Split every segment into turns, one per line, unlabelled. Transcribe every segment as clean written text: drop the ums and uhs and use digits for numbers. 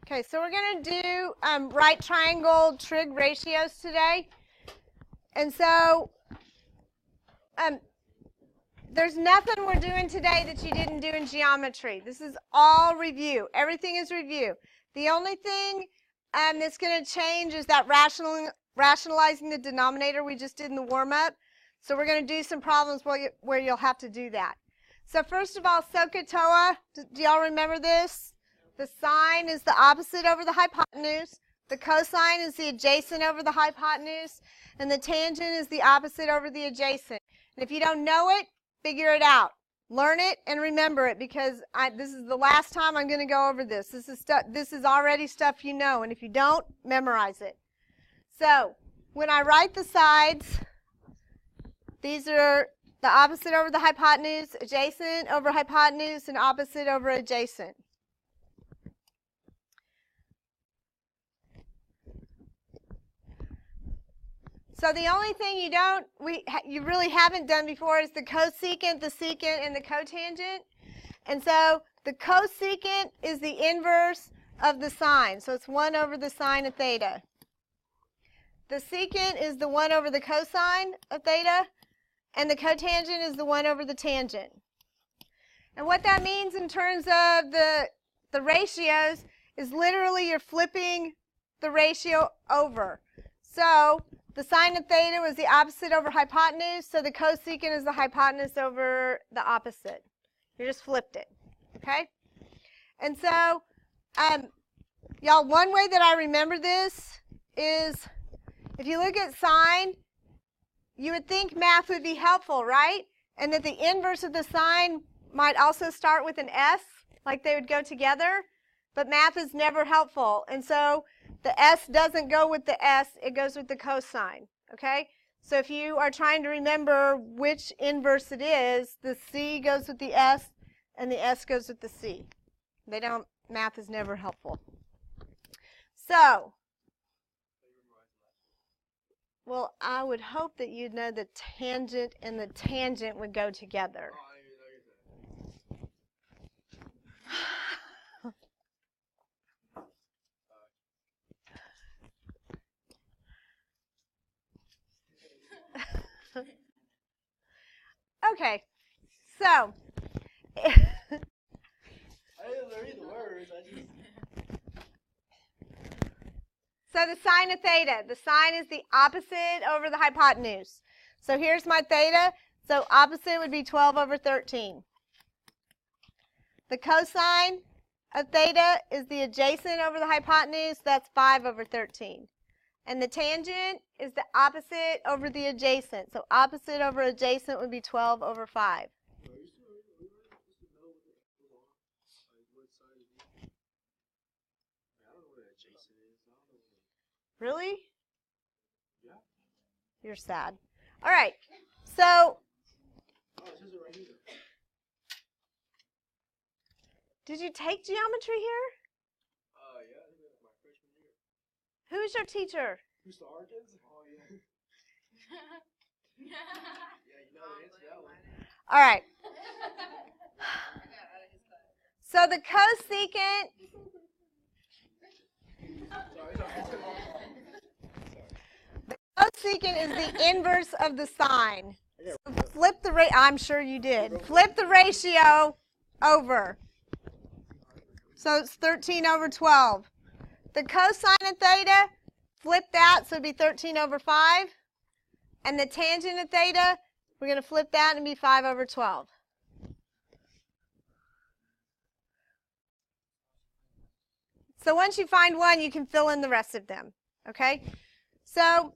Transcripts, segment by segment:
Okay, so we're going to do right triangle trig ratios today. And so there's nothing we're doing today that you didn't do in geometry. This is all review. Everything is review. The only thing that's going to change is that rationalizing the denominator we just did in the warm-up. So we're going to do some problems where you'll have to do that. So first of all, SOHCAHTOA, do y'all remember this? The sine is the opposite over the hypotenuse. The cosine is the adjacent over the hypotenuse. And the tangent is the opposite over the adjacent. And if you don't know it, figure it out. Learn it and remember it, because this is the last time I'm going to go over this. This is already stuff you know. And if you don't, memorize it. So when I write the sides, these are the opposite over the hypotenuse, adjacent over hypotenuse, and opposite over adjacent. So the only thing you really haven't done before is the cosecant, the secant, and the cotangent. And so the cosecant is the inverse of the sine. So it's 1 over the sine of theta. The secant is the 1 over the cosine of theta. And the cotangent is the 1 over the tangent. And what that means in terms of the ratios is literally you're flipping the ratio over. So the sine of theta was the opposite over hypotenuse, so the cosecant is the hypotenuse over the opposite. You just flipped it, okay? And so, y'all, one way that I remember this is if you look at sine, you would think math would be helpful, right? And that the inverse of the sine might also start with an S, like they would go together, but math is never helpful. And so the S doesn't go with the S, it goes with the cosine, okay? So if you are trying to remember which inverse it is, the C goes with the S and the S goes with the C. Math is never helpful. So, well, I would hope that you'd know the tangent and the tangent would go together. Okay, so
I didn't read the words.
So the sine of theta. The sine is the opposite over the hypotenuse. So here's my theta. So opposite would be 12 over 13. The cosine of theta is the adjacent over the hypotenuse. That's 5 over 13. And the tangent is the opposite over the adjacent. So opposite over adjacent would be 12 over 5. Really?
Yeah.
You're sad. All right. So, did you take geometry here?
Yeah, my freshman year.
Who's your teacher?
Who's the Harkins? Oh, yeah. Yeah, you know the answer to that one.
All right. So the cosecant. The cosecant is the inverse of the sine. So flip the I'm sure you did. Flip the ratio over. So it's 13 over 12. The cosine of theta, flip that, so it'd be 13 over 5. And the tangent of theta, we're going to flip that and be 5 over 12. So once you find one, you can fill in the rest of them, okay? So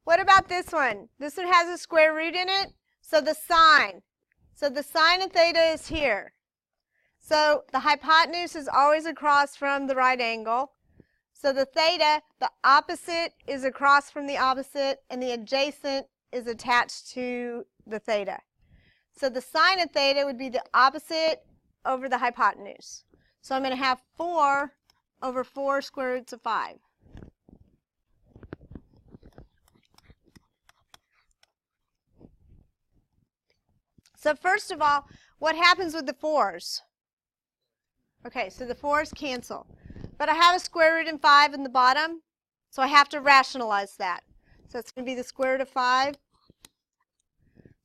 what about this one? This one has a square root in it, so the sine. So the sine of theta is here. So the hypotenuse is always across from the right angle. So the theta, the opposite is across from the opposite, and the adjacent is attached to the theta. So the sine of theta would be the opposite over the hypotenuse. So I'm going to have 4 over 4 square roots of 5. So first of all, what happens with the 4s? Okay, so the 4s cancel. But I have a square root in 5 in the bottom, so I have to rationalize that. So it's going to be the square root of 5.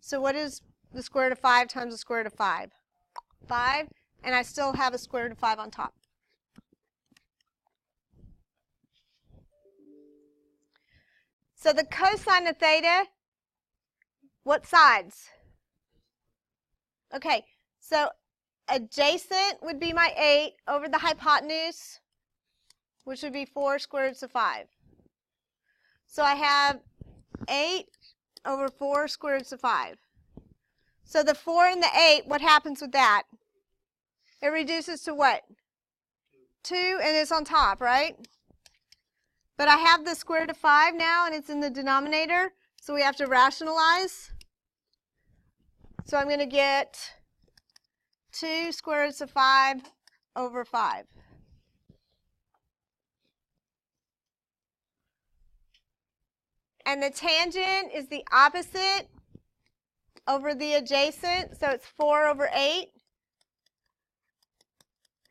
So what is the square root of 5 times the square root of 5? 5, and I still have a square root of 5 on top. So the cosine of theta, what sides? Okay, so adjacent would be my 8 over the hypotenuse, which would be 4 square roots of 5. So I have 8 over 4 square roots of 5. So the 4 and the 8, what happens with that? It reduces to what? 2, and it's on top, right? But I have the square root of 5 now, and it's in the denominator, so we have to rationalize. So I'm going to get 2 square roots of 5 over 5. And the tangent is the opposite over the adjacent, so it's 4 over 8,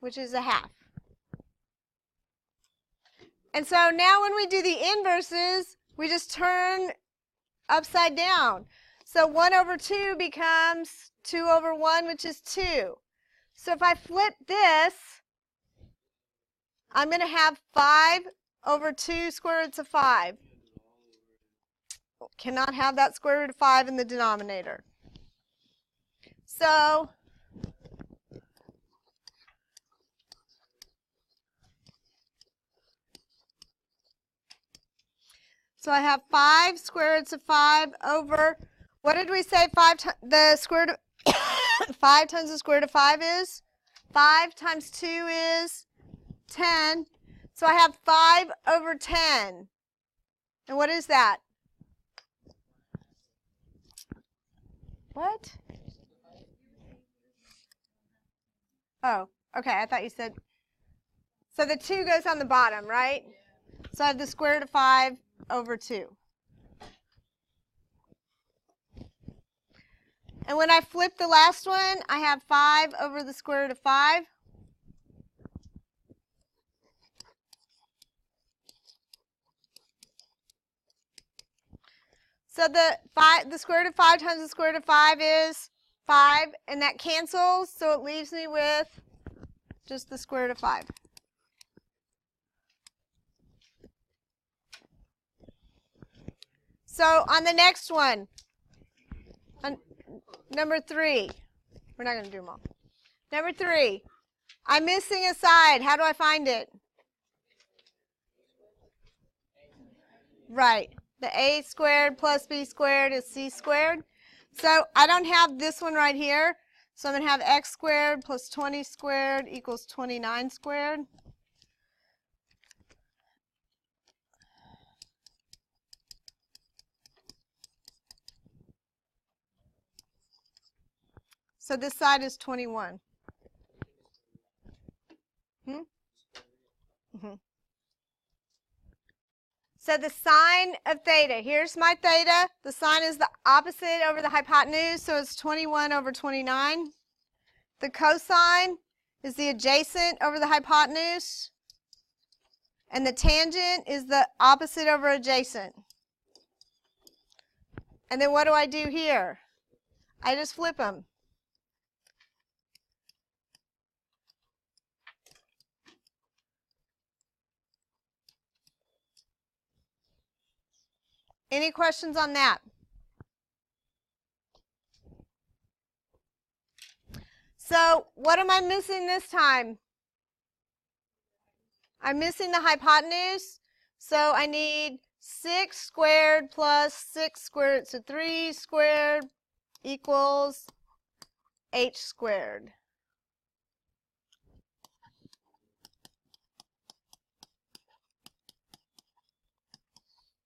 which is a half. And so now when we do the inverses, we just turn upside down. So 1 over 2 becomes 2 over 1, which is 2. So if I flip this, I'm going to have 5 over 2 square roots of 5. Cannot have that square root of 5 in the denominator. So I have 5 square roots of 5 over, what did we say the square root of 5 times the square root of 5 is? 5 times 2 is 10. So I have 5 over 10. And what is that? What? Oh, okay, I thought you said. So the 2 goes on the bottom, right? So I have the square root of 5 over 2. And when I flip the last one, I have 5 over the square root of 5. So the square root of 5 times the square root of 5 is 5, and that cancels, so it leaves me with just the square root of 5. So on the next one, on number 3, we're not going to do them all. Number 3, I'm missing a side. How do I find it? Right. The a squared plus b squared is c squared. So I don't have this one right here. So I'm going to have x squared plus 20 squared equals 29 squared. So this side is 21. So the sine of theta, here's my theta. The sine is the opposite over the hypotenuse, so it's 21 over 29. The cosine is the adjacent over the hypotenuse. And the tangent is the opposite over adjacent. And then what do I do here? I just flip them. Any questions on that? So what am I missing this time? I'm missing the hypotenuse. So I need 6 squared plus 6 squared roots of 3 squared equals h squared.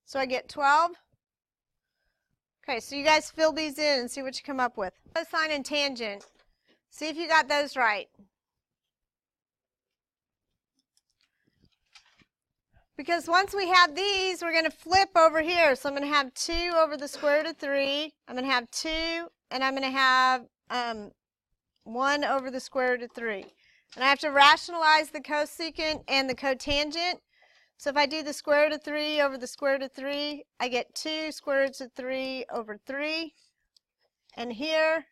So I get 12. Okay, so you guys fill these in and see what you come up with. Cosine and tangent. See if you got those right. Because once we have these, we're going to flip over here. So I'm going to have 2 over the square root of 3. I'm going to have 2, and I'm going to have 1 over the square root of 3. And I have to rationalize the cosecant and the cotangent. So if I do the square root of 3 over the square root of 3, I get 2 square roots of 3 over 3. And here,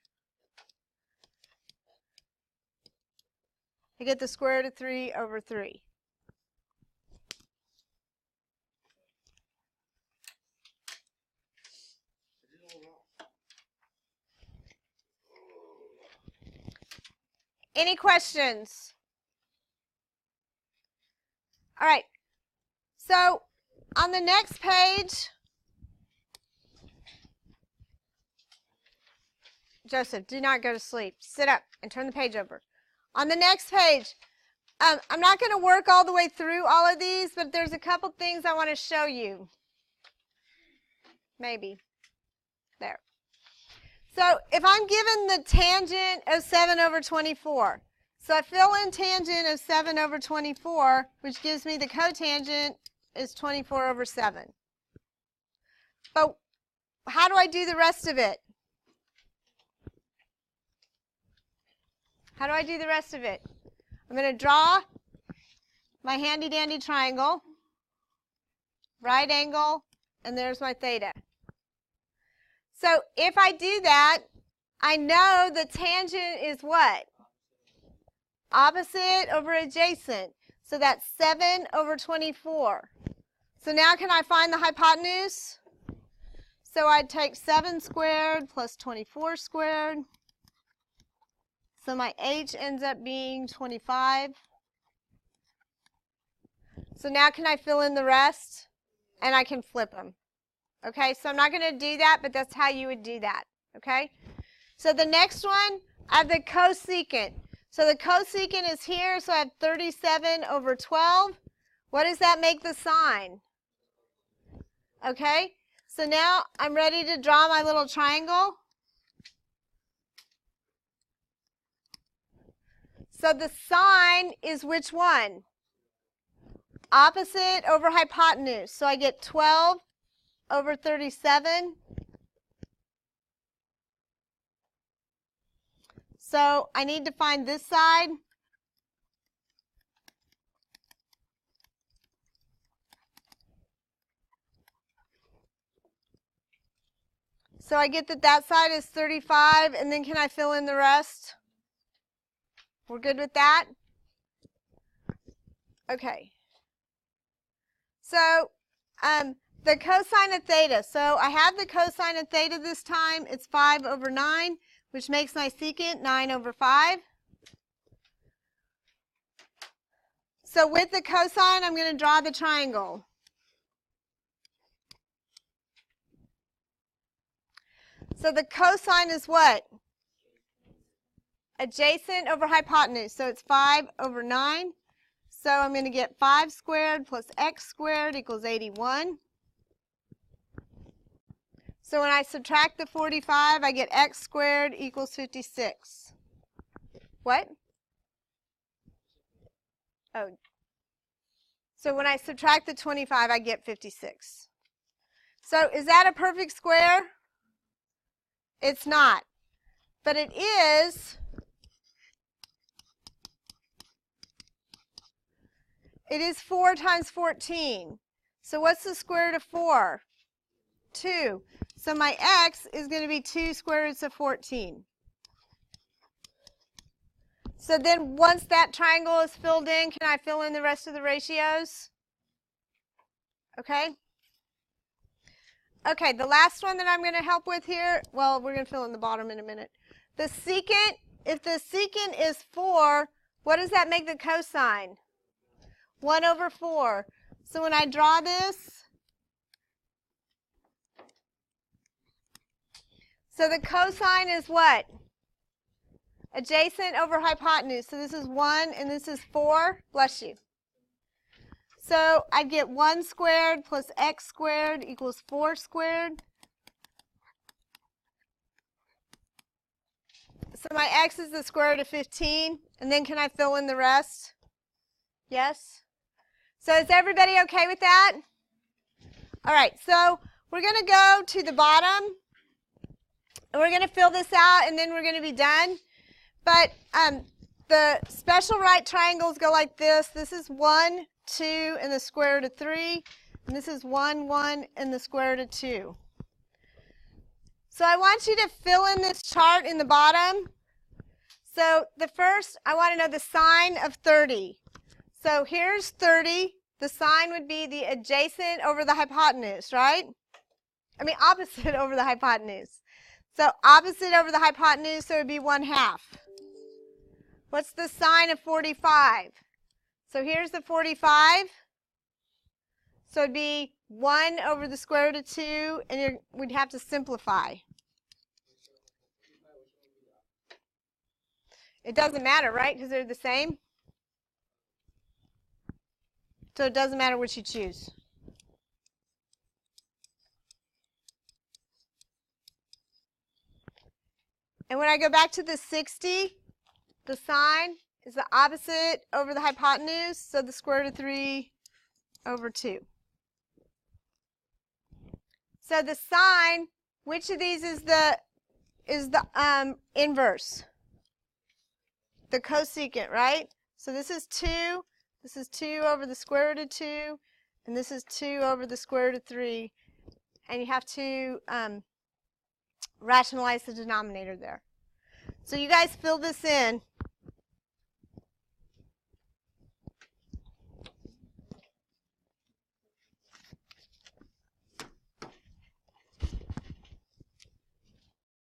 I get the square root of 3 over 3. Any questions? All right. So on the next page, Joseph, do not go to sleep. Sit up and turn the page over. On the next page, I'm not going to work all the way through all of these, but there's a couple things I want to show you. Maybe. There. So if I'm given the tangent of 7 over 24, so I fill in tangent of 7 over 24, which gives me the cotangent is 24 over 7. But how do I do the rest of it? How do I do the rest of it? I'm going to draw my handy-dandy triangle, right angle, and there's my theta. So if I do that, I know the tangent is what? Opposite over adjacent. So that's 7 over 24. So now can I find the hypotenuse? So I'd take 7 squared plus 24 squared. So my h ends up being 25. So now can I fill in the rest? And I can flip them. Okay, so I'm not going to do that, but that's how you would do that. Okay, so the next one, I have the cosecant. So the cosecant is here, so I have 37 over 12. What does that make the sine? Okay, so now I'm ready to draw my little triangle. So the sine is which one? Opposite over hypotenuse. So I get 12 over 37. So I need to find this side. So I get that that side is 35, and then can I fill in the rest? We're good with that? Okay. So the cosine of theta. So I have the cosine of theta this time. It's 5 over 9, which makes my secant 9 over 5. So with the cosine, I'm going to draw the triangle. So the cosine is what? Adjacent over hypotenuse. So it's 5 over 9. So I'm going to get 5 squared plus x squared equals 81. So when I subtract the 45, I get x squared equals 56. What? Oh. So when I subtract the 25, I get 56. So is that a perfect square? It's not. But it is. It is 4 times 14. So what's the square root of 4? 2. So my x is going to be 2 square roots of 14. So then once that triangle is filled in, can I fill in the rest of the ratios? Okay? Okay, the last one that I'm going to help with here, well, we're going to fill in the bottom in a minute. The secant, if the secant is 4, what does that make the cosine? 1 over 4. So when I draw this, so the cosine is what? Adjacent over hypotenuse. So this is 1 and this is 4. Bless you. So I'd get 1 squared plus x squared equals 4 squared. So my x is the square root of 15. And then can I fill in the rest? Yes? So is everybody okay with that? All right, so we're going to go to the bottom. And we're going to fill this out, and then we're going to be done. But the special right triangles go like this. This is 1, 2, and the square root of 3. And this is 1, 1, and the square root of 2. So I want you to fill in this chart in the bottom. So the first, I want to know the sine of 30. So here's 30. The sine would be the adjacent over the hypotenuse, right? I mean opposite over the hypotenuse. So opposite over the hypotenuse, so it would be 1/2. What's the sine of 45? So here's the 45. So it'd be 1 over the square root of 2, and we'd have to simplify. It doesn't matter, right? Because they're the same. So it doesn't matter which you choose. And when I go back to the 60, the sine is the opposite over the hypotenuse, so the square root of 3 over 2. So the sine, which of these is the inverse? The cosecant, right? So this is 2. This is 2 over the square root of 2, and this is 2 over the square root of 3. And you have to rationalize the denominator there. So you guys fill this in.